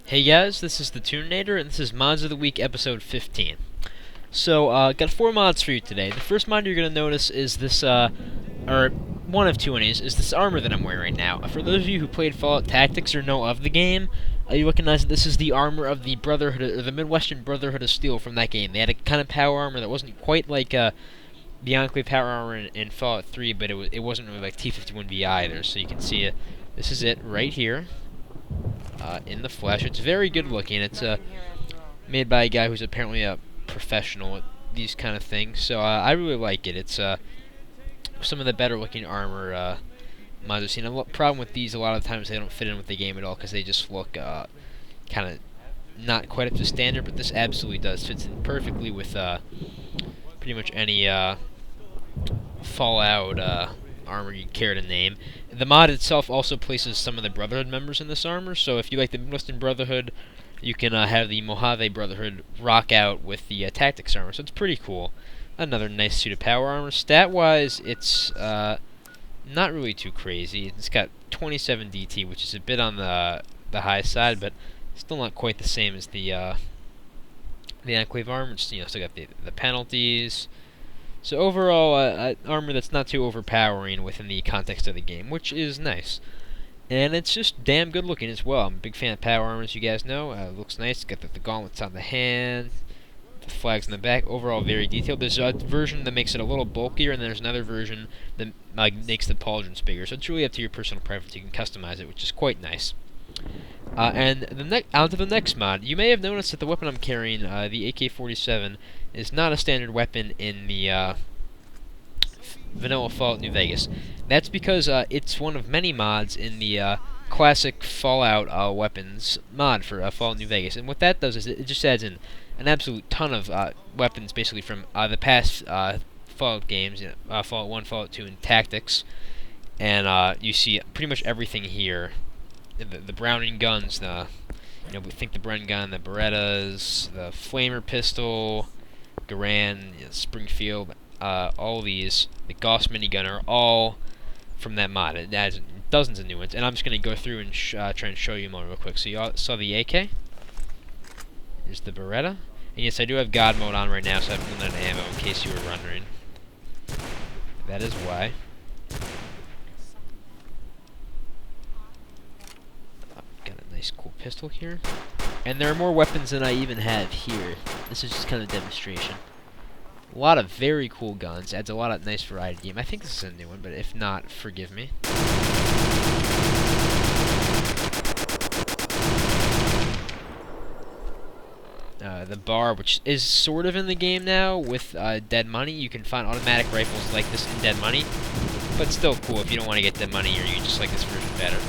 Hey guys, this is the Tuninator, and this is Mods of the Week, episode 15. So, got 4 mods for you today. The first mod you're going to notice is this, or one of two anyways, is this armor that I'm wearing right now. For those of you who played Fallout Tactics or know of the game, you recognize that this is the armor of the Brotherhood, or the Midwestern Brotherhood of Steel from that game. They had a kind of power armor that wasn't quite like, the Enclave power armor in Fallout 3, but it wasn't really like T-51V either, so you can see it. This is it right here. In the flesh. It's very good looking. It's made by a guy who's apparently a professional at these kind of things. So I really like it. It's some of the better looking armor mods I've seen. A problem with these, a lot of times they don't fit in with the game at all because they just look kind of not quite up to standard. But this absolutely does. Fits in perfectly with pretty much any Fallout armor you care to name. The mod itself also places some of the Brotherhood members in this armor, so if you like the Midwestern Brotherhood, you can have the Mojave Brotherhood rock out with the Tactics armor, so it's pretty cool. Another nice suit of power armor. Stat-wise, it's not really too crazy. It's got 27 DT, which is a bit on the high side, but still not quite the same as the Enclave armor. It's, still got the penalties. So overall, armor that's not too overpowering within the context of the game, which is nice. And it's just damn good looking as well. I'm a big fan of power armor, as you guys know. It looks nice. It's got the gauntlets on the hand, the flags in the back. Overall, very detailed. There's a version that makes it a little bulkier, and there's another version that makes the pauldrons bigger. So it's really up to your personal preference. You can customize it, which is quite nice. And on to the next mod. You may have noticed that the weapon I'm carrying, the AK-47, is not a standard weapon in the vanilla Fallout New Vegas. That's because it's one of many mods in the classic Fallout weapons mod for Fallout New Vegas. And what that does is it just adds in an absolute ton of weapons, basically from the past Fallout games, Fallout 1, Fallout 2, and Tactics. And you see pretty much everything here. The Browning guns, we think the Bren gun, the Berettas, the Flamer pistol, Garand, Springfield, all these, the Gauss minigun are all from that mod. It has dozens of new ones, and I'm just going to go through and try and show you them all real quick. So you all saw the AK. Here's the Beretta. And yes, I do have God mode on right now, so I have limited ammo in case you were wondering. That is why. Nice cool pistol here. And there are more weapons than I even have here. This is just kind of a demonstration. A lot of very cool guns. Adds a lot of nice variety game. I think this is a new one, but if not, forgive me. The bar, which is sort of in the game now with Dead Money. You can find automatic rifles like this in Dead Money, but still cool if you don't want to get Dead Money or you just like this version better.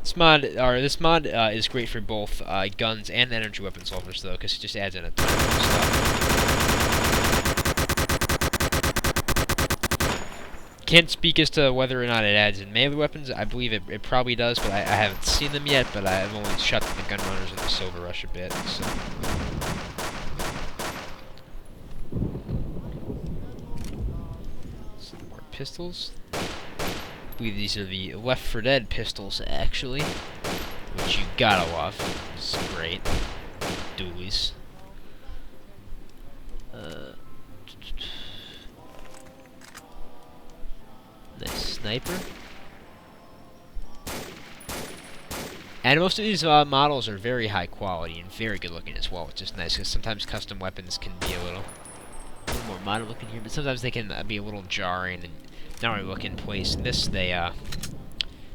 This mod is great for both guns and energy weapon solvers, though, because it just adds in a ton of stuff. Can't speak as to whether or not it adds in melee weapons. I believe it probably does, but I haven't seen them yet. But I've only shot the gun runners and the Silver Rush a bit. So. Some more pistols. I believe these are the Left 4 Dead pistols, actually, which you gotta love. It's great. Dualies. Nice sniper. And most of these models are very high quality and very good looking as well, which is nice, because sometimes custom weapons can be a little more modern looking here, but sometimes they can be a little jarring and not really look in place. This, they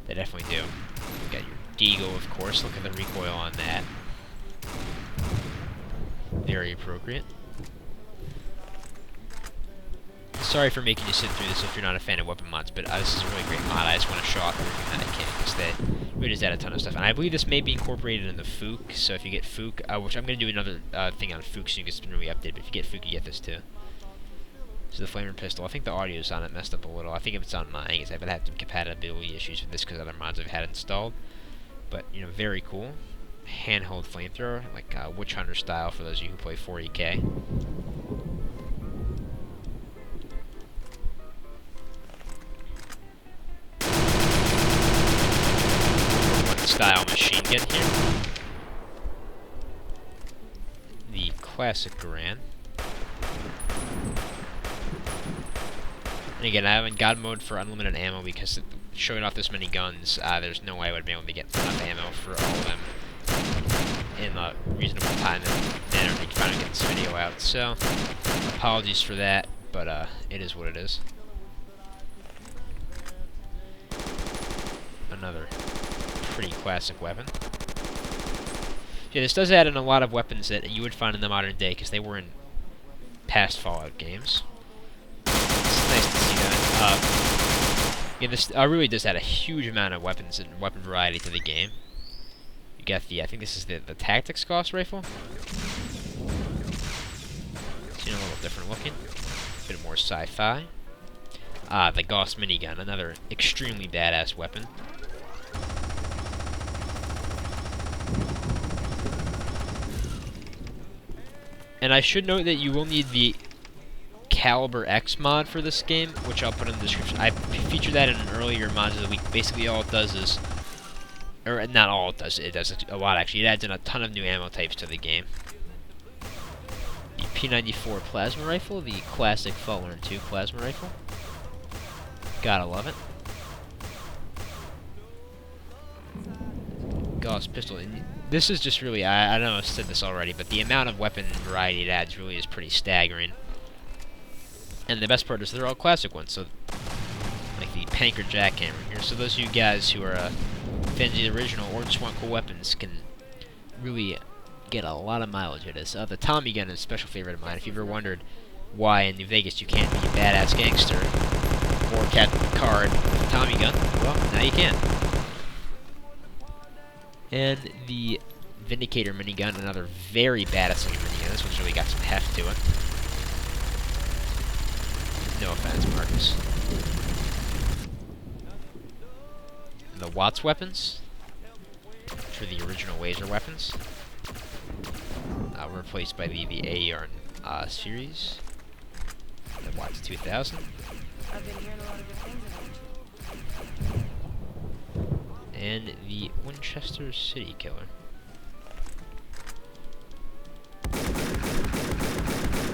definitely do. You got your Deagle, of course. Look at the recoil on that. Very appropriate. Sorry for making you sit through this if you're not a fan of weapon mods, but this is a really great mod. I just want to show off everything that I can, because they really just add a ton of stuff. And I believe this may be incorporated in the Fook, so if you get Fook, which I'm going to do another thing on Fook soon, because it's been really updated, but if you get Fook, you get this too. So the Flamer pistol, I think the audio's on it messed up a little. I think if it's on mine, because I've had some compatibility issues with this because other mods I've had installed. But, very cool. Handheld flamethrower, like Witch Hunter style for those of you who play 40K. style machine gun here. The classic Garand. And again, I haven't God mode for unlimited ammo because showing off this many guns, there's no way I would be able to get enough ammo for all of them in a reasonable time and manner to finally get this video out. So, apologies for that, but it is what it is. Another pretty classic weapon. Yeah, this does add in a lot of weapons that you would find in the modern day because they were in past Fallout games. It's nice to see that. Yeah, this really does add a huge amount of weapons and weapon variety to the game. You got the, I think this is the Tactics Gauss rifle. It's, you know, a little different looking. A bit more sci-fi. The Gauss minigun, another extremely badass weapon. And I should note that you will need the CaliberX mod for this game, which I'll put in the description. I featured that in an earlier mod of the week. Basically, all it does is, or not all it does a lot actually. It adds in a ton of new ammo types to the game. The P94 plasma rifle, the classic Fallout 2 plasma rifle. Gotta love it. Gauss pistol. And this is just really, I don't know if I said this already, but the amount of weapon variety it adds really is pretty staggering. And the best part is they're all classic ones, so like the Panker jackhammer here. So those of you guys who are fans of the original or just want cool weapons can really get a lot of mileage out of this. The Tommy gun is a special favorite of mine. If you've ever wondered why in New Vegas you can't be a badass gangster or Captain Picard with a Tommy gun, well, now you can. And the Vindicator minigun, another very badass looking minigun. This one's really got some heft to it. No offense, Marcus. And the Watts weapons, which are the original laser weapons, were replaced by the AER series. The Watts 2000. I've been hearing a lot of good things about you. And the Winchester City Killer.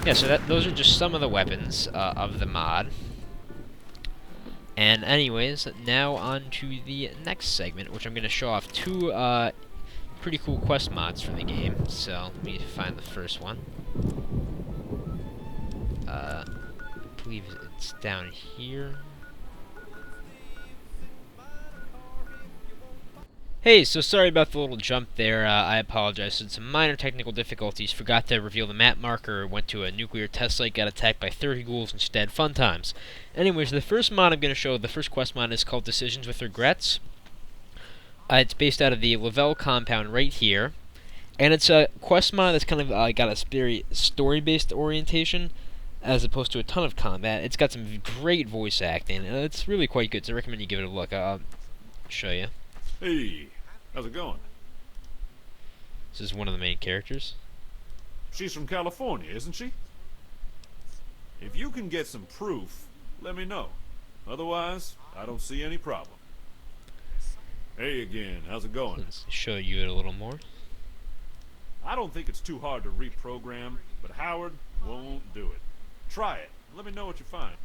Yeah, so those are just some of the weapons of the mod. And anyways, now on to the next segment, which I'm going to show off two pretty cool quest mods for the game. So, let me find the first one. I believe it's down here. Hey, so sorry about the little jump there. I apologize. Had some minor technical difficulties. Forgot to reveal the map marker. Went to a nuclear test site. Got attacked by 30 ghouls instead. Fun times. Anyways, the first mod I'm going to show, the first quest mod, is called Decisions with Regrets. It's based out of the Lavelle compound right here. And it's a quest mod that's kind of got a very story-based orientation as opposed to a ton of combat. It's got some great voice acting. And it's really quite good, so I recommend you give it a look. I'll show you. Hey, how's it going? This is one of the main characters. She's from California, isn't she? If you can get some proof, let me know. Otherwise, I don't see any problem. Hey again, how's it going? Let's show you it a little more. I don't think it's too hard to reprogram, but Howard won't do it. Try it. Let me know what you find.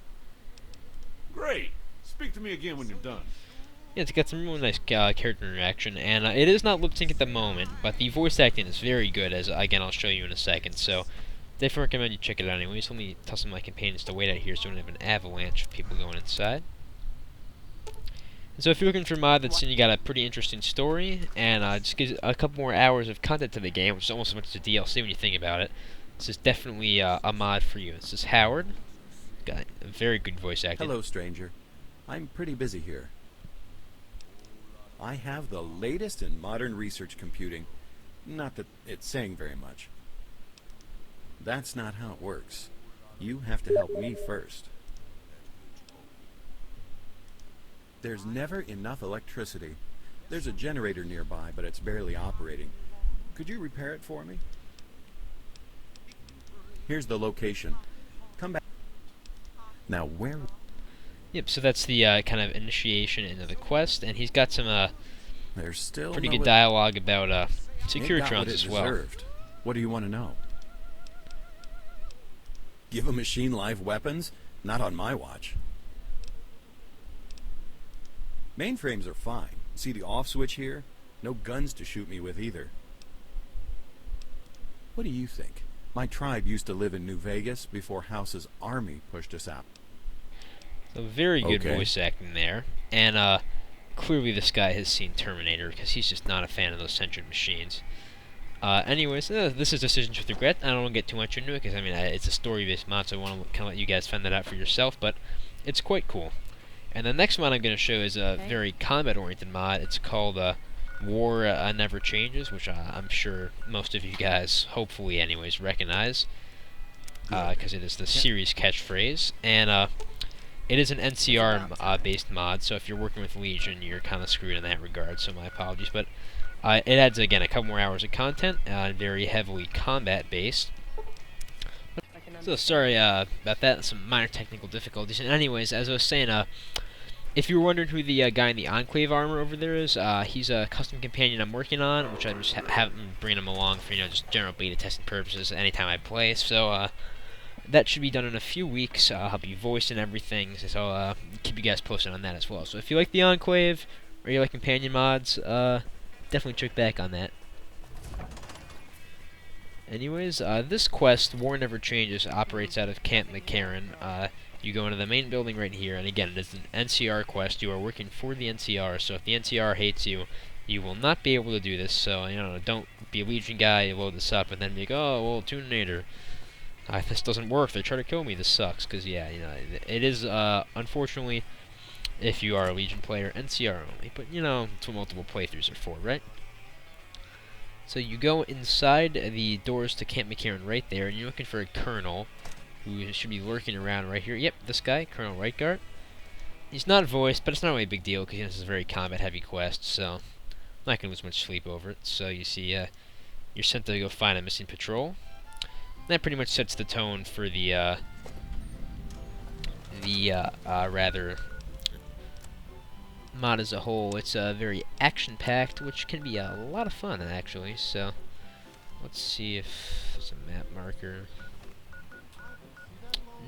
Great. Speak to me again when you're done. Yeah, it's got some really nice character interaction, and it is not lip sync at the moment, but the voice acting is very good, as again I'll show you in a second. So, definitely recommend you check it out anyways. Let me tell some of my companions to wait out here so we don't have an avalanche of people going inside. And so if you're looking for a mod that's got a pretty interesting story, and just gives a couple more hours of content to the game, which is almost as much as a DLC when you think about it, this is definitely a mod for you. This is Howard. Got a very good voice acting. Hello, stranger. I'm pretty busy here. I have the latest in modern research computing. Not that it's saying very much. That's not how it works. You have to help me first. There's never enough electricity. There's a generator nearby, but it's barely operating. Could you repair it for me? Here's the location. Come back. Now, where... Yep, so that's the kind of initiation into the quest, and he's got some There's still Pretty no good dialogue about It secure got what trons it as well. deserved. What do you want to know? Give a machine live weapons? Not on my watch. Mainframes are fine. See the off switch here? No guns to shoot me with either. What do you think? My tribe used to live in New Vegas before House's army pushed us out. So very good Okay. voice acting there. And clearly this guy has seen Terminator, because he's just not a fan of those sentient machines. Anyways, this is Decisions with Regret. I don't want to get too much into it, because, I mean, it's a story-based mod, so I want to kind of let you guys find that out for yourself, but it's quite cool. And the next mod I'm going to show is a very combat-oriented mod. It's called War Never Changes, which I'm sure most of you guys, hopefully anyways, recognize, because it is the series catchphrase. And it is an NCR-based mod, so if you're working with Legion, you're kind of screwed in that regard, so my apologies. But it adds, again, a couple more hours of content, very heavily combat-based. So sorry about that, some minor technical difficulties. And anyways, as I was saying, if you were wondering who the guy in the Enclave armor over there is, he's a custom companion I'm working on, which I just haven't been bringing him along for, just general beta testing purposes anytime I play. So that should be done in a few weeks. I'll be voicing everything, so I'll keep you guys posted on that as well. So if you like the Enclave, or you like companion mods, definitely check back on that. Anyways, this quest, War Never Changes, operates out of Camp McCarran. You go into the main building right here, and again, it is an NCR quest. You are working for the NCR, so if the NCR hates you, you will not be able to do this. So, don't be a Legion guy, load this up, and then be like, oh, well, Tuninator, this doesn't work, they're trying to kill me, this sucks. Because, yeah, it is, unfortunately, if you are a Legion player, NCR only. But, it's what multiple playthroughs are for, right? So you go inside the doors to Camp McCarran right there, and you're looking for a colonel who should be lurking around right here. Yep, this guy, Colonel Rightguard. He's not voiced, but it's not really a big deal because this is a very combat-heavy quest, so I'm not going to lose much sleep over it. So you see, you're sent to go find a missing patrol. That pretty much sets the tone for the rather mod as a whole. It's very action-packed, which can be a lot of fun, actually. So let's see if there's a map marker.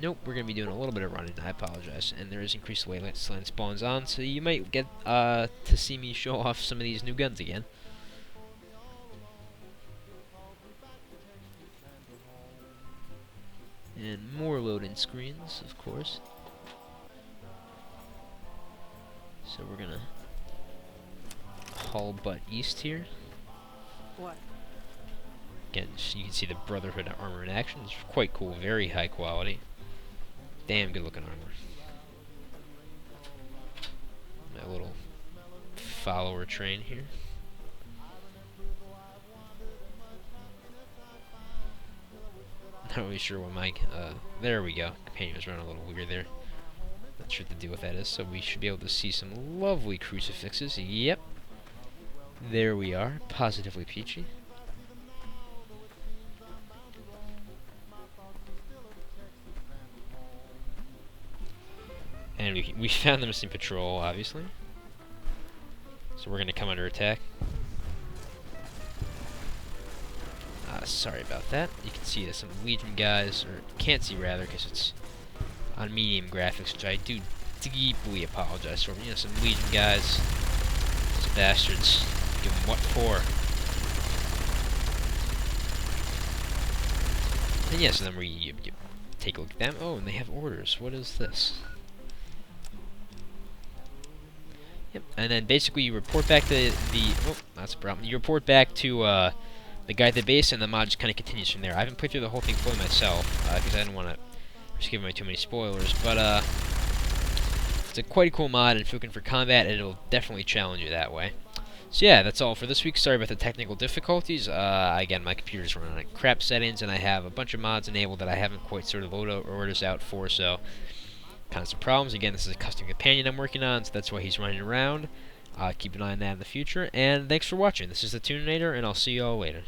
Nope, we're going to be doing a little bit of running, I apologize. And there is increased wasteland spawns on, so you might get to see me show off some of these new guns again. And more loading screens, of course. So we're gonna haul butt east here. What? Again, you can see the Brotherhood armor in action. It's quite cool, very high quality. Damn good looking armor. My little follower train here. Not really sure what my there we go. Companion was running a little weird there. Not sure what the deal with that is, so we should be able to see some lovely crucifixes. Yep. There we are. Positively peachy. And we found the missing patrol, obviously. So we're going to come under attack. Sorry about that. You can see some Legion guys, or can't see rather, because it's on medium graphics, which I do deeply apologize for. Some Legion guys, those bastards, give them what for. And yes, and then you take a look at them. Oh, and they have orders. What is this? Yep. And then basically you report back to the oh, that's a problem. You report back to the guy at the base, and the mod just kind of continues from there. I haven't played through the whole thing fully myself, because I didn't want to risk giving away too many spoilers, but it's a quite a cool mod, and if you're looking for combat, it'll definitely challenge you that way. So yeah, that's all for this week. Sorry about the technical difficulties. Again, my computer's running on crap settings, and I have a bunch of mods enabled that I haven't quite sorted load orders out for, so kind of some problems. Again, this is a custom companion I'm working on, so that's why he's running around. Keep an eye on that in the future, and thanks for watching. This is the Tuninator, and I'll see you all later.